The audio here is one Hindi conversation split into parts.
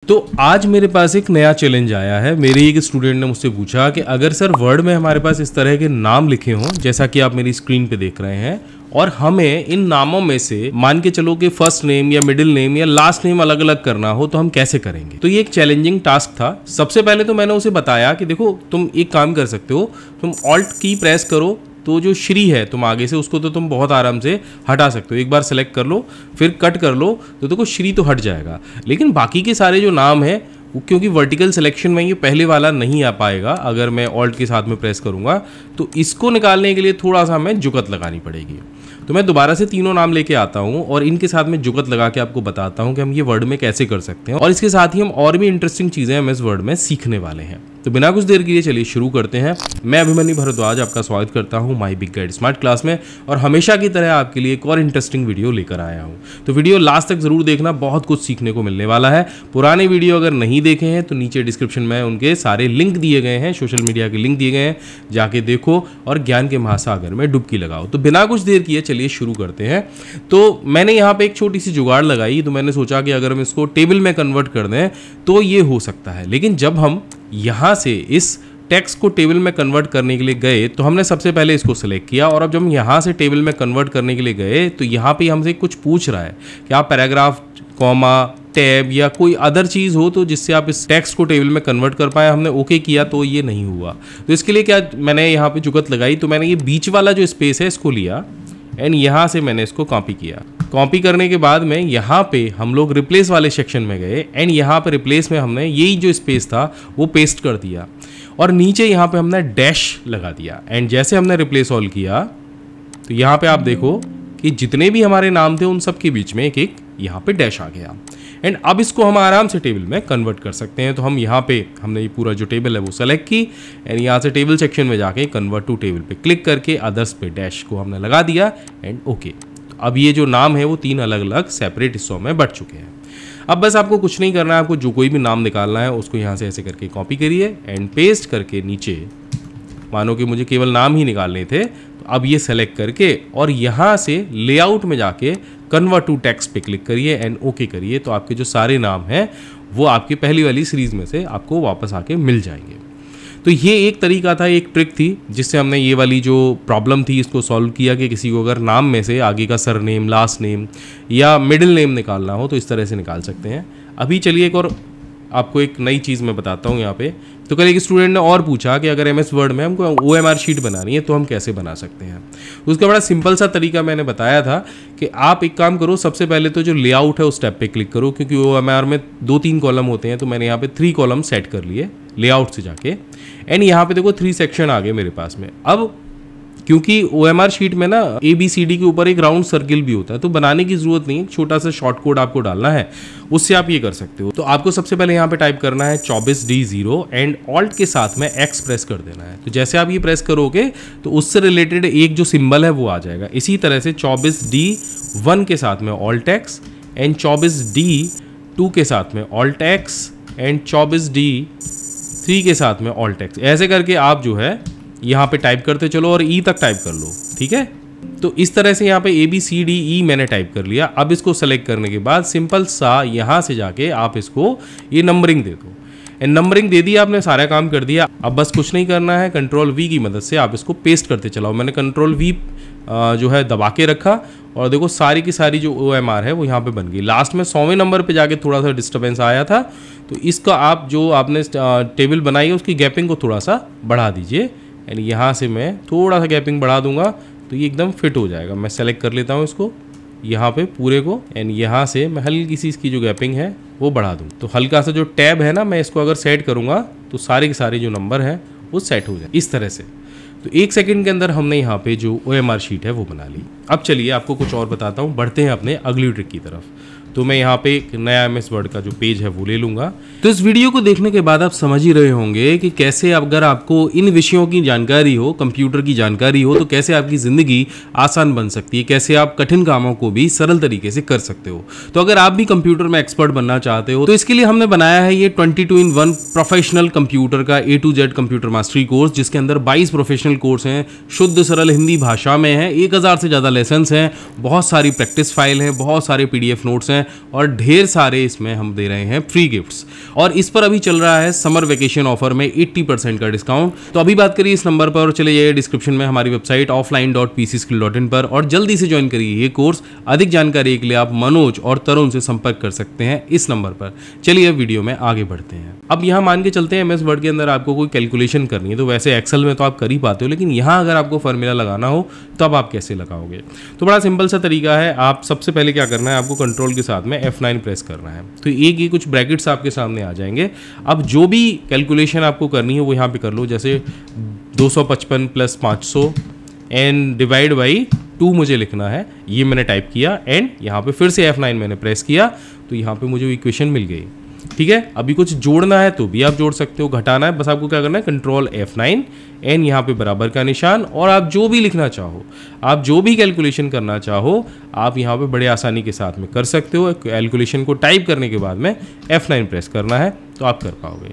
तो आज मेरे पास एक नया चैलेंज आया है। मेरे एक स्टूडेंट ने मुझसे पूछा कि अगर सर वर्ड में हमारे पास इस तरह के नाम लिखे हों जैसा कि आप मेरी स्क्रीन पे देख रहे हैं, और हमें इन नामों में से मान के चलो कि फर्स्ट नेम या मिडिल नेम या लास्ट नेम अलग अलग करना हो तो हम कैसे करेंगे। तो ये एक चैलेंजिंग टास्क था। सबसे पहले तो मैंने उसे बताया कि देखो तुम एक काम कर सकते हो, तुम ऑल्ट की प्रेस करो तो जो श्री है तुम आगे से उसको तो तुम बहुत आराम से हटा सकते हो। एक बार सेलेक्ट कर लो फिर कट कर लो तो देखो श्री तो हट जाएगा, लेकिन बाकी के सारे जो नाम है क्योंकि वर्टिकल सिलेक्शन में ये पहले वाला नहीं आ पाएगा अगर मैं ऑल्ट के साथ में प्रेस करूंगा, तो इसको निकालने के लिए थोड़ा सा हमें जुगत लगानी पड़ेगी। तो मैं दोबारा से तीनों नाम लेके आता हूँ और इनके साथ में जुगत लगा के आपको बताता हूँ कि हम ये वर्ड में कैसे कर सकते हैं, और इसके साथ ही हम और भी इंटरेस्टिंग चीज़ें हम इस वर्ड में सीखने वाले हैं। तो बिना कुछ देर के लिए चलिए शुरू करते हैं। मैं अभिमन्यु भारद्वाज आपका स्वागत करता हूं my big guide smart class में, और हमेशा की तरह आपके लिए एक और इंटरेस्टिंग वीडियो लेकर आया हूं। तो वीडियो लास्ट तक जरूर देखना, बहुत कुछ सीखने को मिलने वाला है। पुराने वीडियो अगर नहीं देखे हैं तो नीचे डिस्क्रिप्शन में उनके सारे लिंक दिए गए हैं, सोशल मीडिया के लिंक दिए गए हैं, जाके देखो और ज्ञान के महासागर में डुबकी लगाओ। तो बिना कुछ देर किए चलिए शुरू करते हैं। तो मैंने यहाँ पे एक छोटी सी जुगाड़ लगाई, तो मैंने सोचा कि अगर हम इसको टेबल में कन्वर्ट कर दें तो ये हो सकता है। लेकिन जब हम यहाँ से इस टेक्स्ट को टेबल में कन्वर्ट करने के लिए गए तो हमने सबसे पहले इसको सेलेक्ट किया, और अब जब हम यहाँ से टेबल में कन्वर्ट करने के लिए गए तो यहाँ पे हमसे कुछ पूछ रहा है कि आप पैराग्राफ, कॉमा, टैब या कोई अदर चीज़ हो तो जिससे आप इस टेक्स्ट को टेबल में कन्वर्ट कर पाए। हमने ओके किया तो ये नहीं हुआ। तो इसके लिए क्या मैंने यहाँ पे जुगत लगाई, तो मैंने ये बीच वाला जो स्पेस है इसको लिया एंड यहाँ से मैंने इसको कॉपी किया। कॉपी करने के बाद में यहाँ पे हम लोग रिप्लेस वाले सेक्शन में गए एंड यहाँ पे रिप्लेस में हमने यही जो स्पेस था वो पेस्ट कर दिया, और नीचे यहाँ पे हमने डैश लगा दिया। एंड जैसे हमने रिप्लेस ऑल किया तो यहाँ पे आप देखो कि जितने भी हमारे नाम थे उन सब के बीच में एक एक यहाँ पे डैश आ गया। एंड अब इसको हम आराम से टेबल में कन्वर्ट कर सकते हैं। तो हम यहाँ पे हमने ये पूरा जो टेबल है वो सेलेक्ट की एंड यहाँ से टेबल सेक्शन में जाके कन्वर्ट टू टेबल पे क्लिक करके अदर्स पे डैश को हमने लगा दिया एंड ओके। अब ये जो नाम है वो 3 अलग अलग सेपरेट हिस्सों में बट चुके हैं। अब बस आपको कुछ नहीं करना है, आपको जो कोई भी नाम निकालना है उसको यहाँ से ऐसे करके कॉपी करिए एंड पेस्ट करके नीचे, मानो कि मुझे केवल नाम ही निकालने थे, तो अब ये सेलेक्ट करके और यहाँ से लेआउट में जाके कन्वर्ट टू टेक्स्ट पे क्लिक करिए एंड ओके करिए। तो आपके जो सारे नाम हैं वो आपकी पहली वाली सीरीज में से आपको वापस आके मिल जाएंगे। तो ये एक तरीका था, एक ट्रिक थी जिससे हमने ये वाली जो प्रॉब्लम थी इसको सॉल्व किया कि किसी को अगर नाम में से आगे का सर नेम, लास्ट नेम या मिडिल नेम निकालना हो तो इस तरह से निकाल सकते हैं। अभी चलिए एक और आपको एक नई चीज़ मैं बताता हूँ यहाँ पे। तो कल एक स्टूडेंट ने और पूछा कि अगर MS वर्ड में हमको OMR शीट बनानी है तो हम कैसे बना सकते हैं। उसका बड़ा सिंपल सा तरीका मैंने बताया था कि आप एक काम करो, सबसे पहले तो जो लेआउट है उस टैब पे क्लिक करो, क्योंकि OMR में 2-3 कॉलम होते हैं, तो मैंने यहाँ पे 3 कॉलम सेट कर लिए लेआउट से जाके एंड यहाँ पे देखो 3 सेक्शन आ गए मेरे पास में। अब क्योंकि OMR शीट में ना ABCD के ऊपर एक राउंड सर्किल भी होता है, तो बनाने की जरूरत नहीं, छोटा सा शॉर्ट कोड आपको डालना है, उससे आप ये कर सकते हो। तो आपको सबसे पहले यहाँ पे टाइप करना है 24D0 एंड ऑल्ट के साथ में X प्रेस कर देना है। तो जैसे आप ये प्रेस करोगे तो उससे रिलेटेड एक जो सिंबल है वो आ जाएगा। इसी तरह से 24D1 के साथ में ऑल्ट X एंड 24D2 के साथ में ऑल्ट X एंड 24D3 के साथ में ऑल्ट X, ऐसे करके आप जो है यहाँ पे टाइप करते चलो और E तक टाइप कर लो, ठीक है। तो इस तरह से यहाँ पे ABCDE मैंने टाइप कर लिया। अब इसको सेलेक्ट करने के बाद सिंपल सा यहाँ से जाके आप इसको ये नंबरिंग दे दो एंड नंबरिंग दे दी, आपने सारा काम कर दिया। अब बस कुछ नहीं करना है, Ctrl+V की मदद से आप इसको पेस्ट करते चलाओ। मैंने Ctrl+V जो है दबा के रखा और देखो सारी की सारी जो OMR है वो यहाँ पे बन गई। लास्ट में 100वें नंबर पे जाके थोड़ा सा डिस्टर्बेंस आया था, तो इसका आप जो आपने टेबल बनाई है उसकी गैपिंग को थोड़ा सा बढ़ा दीजिए एंड यहाँ से मैं थोड़ा सा गैपिंग बढ़ा दूंगा तो ये एकदम फिट हो जाएगा। मैं सेलेक्ट कर लेता हूँ इसको यहाँ पे पूरे को एंड यहाँ से मैं हल्की सी इसकी जो गैपिंग है वो बढ़ा दूँ। तो हल्का सा जो टैब है ना, मैं इसको अगर सेट करूँगा तो सारे के सारे जो नंबर हैं वो सेट हो जाए इस तरह से। तो 1 सेकंड के अंदर हमने यहाँ पे जो OMR शीट है वो बना ली। अब चलिए आपको कुछ और बताता हूँ, बढ़ते हैं अपने अगली ट्रिक की तरफ। तो मैं यहाँ पे एक नया MS वर्ड का जो पेज है वो ले लूँगा। तो इस वीडियो को देखने के बाद आप समझ ही रहे होंगे कि कैसे अगर आपको इन विषयों की जानकारी हो, कंप्यूटर की जानकारी हो, तो कैसे आपकी ज़िंदगी आसान बन सकती है, कैसे आप कठिन कामों को भी सरल तरीके से कर सकते हो। तो अगर आप भी कंप्यूटर में एक्सपर्ट बनना चाहते हो तो इसके लिए हमने बनाया है ये 22-in-1 प्रोफेशनल कंप्यूटर का A to Z computer mastery course, जिसके अंदर 22 प्रोफेशनल कोर्स हैं, शुद्ध सरल हिंदी भाषा में है, 1000 से ज़्यादा लेसन्स हैं, बहुत सारी प्रैक्टिस फाइल हैं, बहुत सारे PDF नोट्स हैं हैं और ढेर सारे इसमें हम दे रहे हैं फ्री गिफ्ट्स। और इस पर अभी चल रहा है समर वेकेशन ऑफर में 80% का डिस्काउंट। तो अभी बात करिए इस नंबर पर और चले जाइए डिस्क्रिप्शन में हमारी वेबसाइट offline.pcskill.in पर और जल्दी से ज्वाइन करिए ये कोर्स। अधिक जानकारी के लिए आप मनोज और तरुण से संपर्क कर सकते हैं इस नंबर पर। चलिए अब वीडियो में आगे बढ़ते हैं। अब यहाँ मान के चलते हैं MS वर्ड के अंदर आपको कोई कैलकुलेशन करनी है, तो वैसे एक्सेल में तो आप कर ही पाते हो, लेकिन यहाँ अगर आपको फॉर्मूला लगाना हो तो अब आप कैसे लगाओगे। तो बड़ा सिंपल सा तरीका है। आप सबसे पहले क्या करना है, आपको कंट्रोल के साथ में F9 प्रेस करना है। तो एक ये कुछ ब्रैकेट्स आपके सामने आ जाएंगे। अब जो भी कैलकुलेशन आपको करनी है वो यहाँ पे कर लो, जैसे 255 + 500 एंड डिवाइड बाई 2 मुझे लिखना है, ये मैंने टाइप किया एंड यहाँ पे फिर से F9 मैंने प्रेस किया तो यहाँ पे मुझे इक्वेशन मिल गई। ठीक है, अभी कुछ जोड़ना है तो भी आप जोड़ सकते हो, घटाना है बस आपको क्या करना है, कंट्रोल F9 एंड यहाँ पे बराबर का निशान, और आप जो भी लिखना चाहो, आप जो भी कैलकुलेशन करना चाहो आप यहाँ पे बड़े आसानी के साथ में कर सकते हो। कैलकुलेशन को टाइप करने के बाद में F9 प्रेस करना है तो आप कर पाओगे।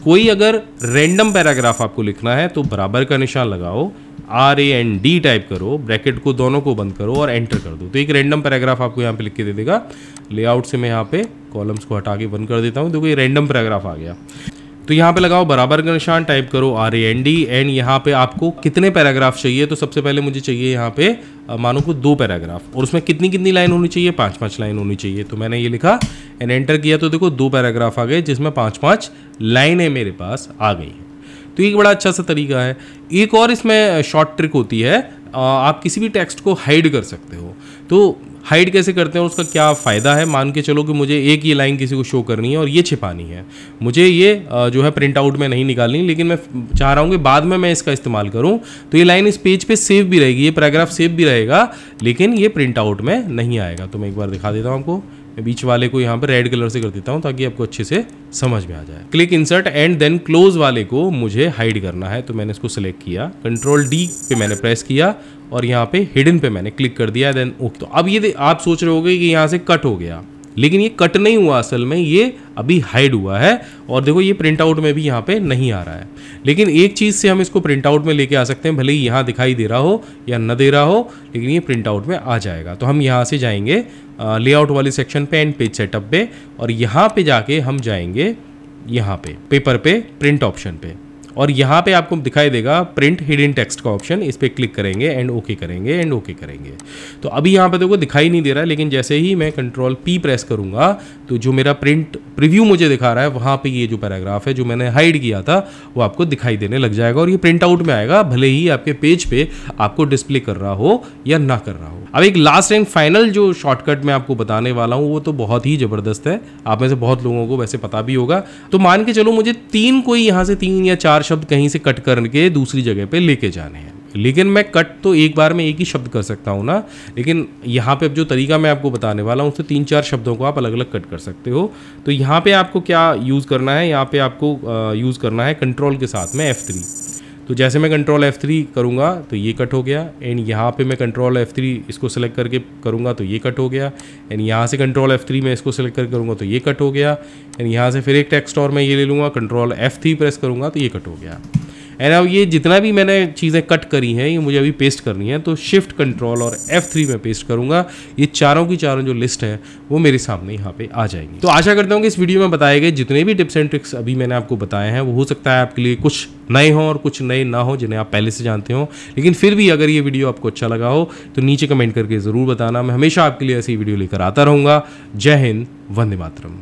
कोई अगर रैंडम पैराग्राफ आपको लिखना है तो बराबर का निशान लगाओ, RAND टाइप करो, ब्रैकेट को दोनों को बंद करो और एंटर कर दो, तो एक रैंडम पैराग्राफ आपको यहाँ पे लिख के दे देगा। लेआउट से मैं यहाँ पे कॉलम्स को हटा के बंद कर देता हूँ, देखो ये रैंडम पैराग्राफ आ गया। तो यहाँ पे लगाओ बराबर का निशान, टाइप करो RAND एंड यहाँ पे आपको कितने पैराग्राफ चाहिए, तो सबसे पहले मुझे चाहिए यहाँ पे मानो को 2 पैराग्राफ, और उसमें कितनी कितनी लाइन होनी चाहिए, 5-5 लाइन होनी चाहिए। तो मैंने ये लिखा एंड एंटर किया तो देखो 2 पैराग्राफ आ गए जिसमें 5-5 लाइनें मेरे पास आ गई हैं। तो एक बड़ा अच्छा सा तरीका है। एक और इसमें शॉर्ट ट्रिक होती है, आप किसी भी टेक्स्ट को हाइड कर सकते हो। तो हाइड कैसे करते हैं, उसका क्या फ़ायदा है, मान के चलो कि मुझे एक ये लाइन किसी को शो करनी है और ये छिपानी है, मुझे ये जो है प्रिंट आउट में नहीं निकालनी, लेकिन मैं चाह रहा हूँ कि बाद में मैं इसका इस्तेमाल करूँ, तो ये लाइन इस पेज पे सेव भी रहेगी, ये पैराग्राफ सेव भी रहेगा, लेकिन ये प्रिंट आउट में नहीं आएगा। तो मैं एक बार दिखा देता हूँ आपको, मैं बीच वाले को यहाँ पे रेड कलर से कर देता हूँ ताकि आपको अच्छे से समझ में आ जाए। Click insert and then close वाले को मुझे हाइड करना है, तो मैंने इसको सिलेक्ट किया, कंट्रोल D पे मैंने प्रेस किया और यहाँ पे हिडन पे मैंने क्लिक कर दिया, देन ओके। तो अब ये आप सोच रहे होगे कि यहाँ से कट हो गया, लेकिन ये कट नहीं हुआ, असल में ये अभी हाइड हुआ है और देखो ये प्रिंट आउट में भी यहाँ पे नहीं आ रहा है। लेकिन एक चीज़ से हम इसको प्रिंट आउट में लेके आ सकते हैं, भले ही यहाँ दिखाई दे रहा हो या न दे रहा हो, लेकिन ये प्रिंट आउट में आ जाएगा। तो हम यहाँ से जाएंगे लेआउट वाले सेक्शन पे एंड पेज सेटअप पे, और यहाँ पे जाके हम जाएंगे यहाँ पे पेपर पे प्रिंट ऑप्शन पे, और यहाँ पे आपको दिखाई देगा प्रिंट हिडन टेक्स्ट का ऑप्शन, इस पर क्लिक करेंगे एंड ओके करेंगे एंड ओके करेंगे। तो अभी यहाँ पे देखो दिखाई नहीं दे रहा है, लेकिन जैसे ही मैं कंट्रोल P प्रेस करूँगा तो जो मेरा प्रिंट प्रीव्यू मुझे दिखा रहा है वहाँ पे ये जो पैराग्राफ है जो मैंने हाइड किया था वो आपको दिखाई देने लग जाएगा और ये प्रिंट आउट में आएगा, भले ही आपके पेज पे आपको डिस्प्ले कर रहा हो या ना कर रहा हो। अब एक लास्ट एंड फाइनल जो शॉर्टकट मैं आपको बताने वाला हूँ वो तो बहुत ही ज़बरदस्त है, आप में से बहुत लोगों को वैसे पता भी होगा। तो मान के चलो मुझे कोई यहाँ से 3 या 4 शब्द कहीं से कट करके दूसरी जगह पे लेके जाने हैं, लेकिन मैं कट तो एक बार में एक ही शब्द कर सकता हूँ ना, लेकिन यहाँ पे अब जो तरीका मैं आपको बताने वाला हूँ उससे 3-4 शब्दों को आप अलग अलग कट कर सकते हो। तो यहाँ पे आपको क्या यूज़ करना है, यहाँ पे आपको यूज़ करना है कंट्रोल के साथ में F3। तो जैसे मैं कंट्रोल F3 करूँगा तो ये कट हो गया, एंड यहाँ पे मैं कंट्रोल F3 इसको सेलेक्ट करके करूँगा तो ये कट हो गया, एंड यहाँ से कंट्रोल F3 में इसको सेलेक्ट करके करूँगा तो ये कट हो गया, एंड यहाँ से फिर एक टेक्स्ट और मैं ये ले लूँगा, कंट्रोल F3 प्रेस करूँगा तो ये कट हो गया। एंड अब ये जितना भी मैंने चीज़ें कट करी हैं ये मुझे अभी पेस्ट करनी है, तो शिफ्ट कंट्रोल और F3 में पेस्ट करूंगा, ये चारों की चारों जो लिस्ट है वो मेरे सामने यहाँ पे आ जाएंगी। तो आशा करता हूँ कि इस वीडियो में बताए गए जितने भी टिप्स एंड ट्रिक्स अभी मैंने आपको बताए हैं वो हो सकता है आपके लिए कुछ नए हों और कुछ नए ना हो जिन्हें आप पहले से जानते हो, लेकिन फिर भी अगर ये वीडियो आपको अच्छा लगा हो तो नीचे कमेंट करके ज़रूर बताना। मैं हमेशा आपके लिए ऐसी वीडियो लेकर आता रहूँगा। जय हिंद, वंदे मातरम।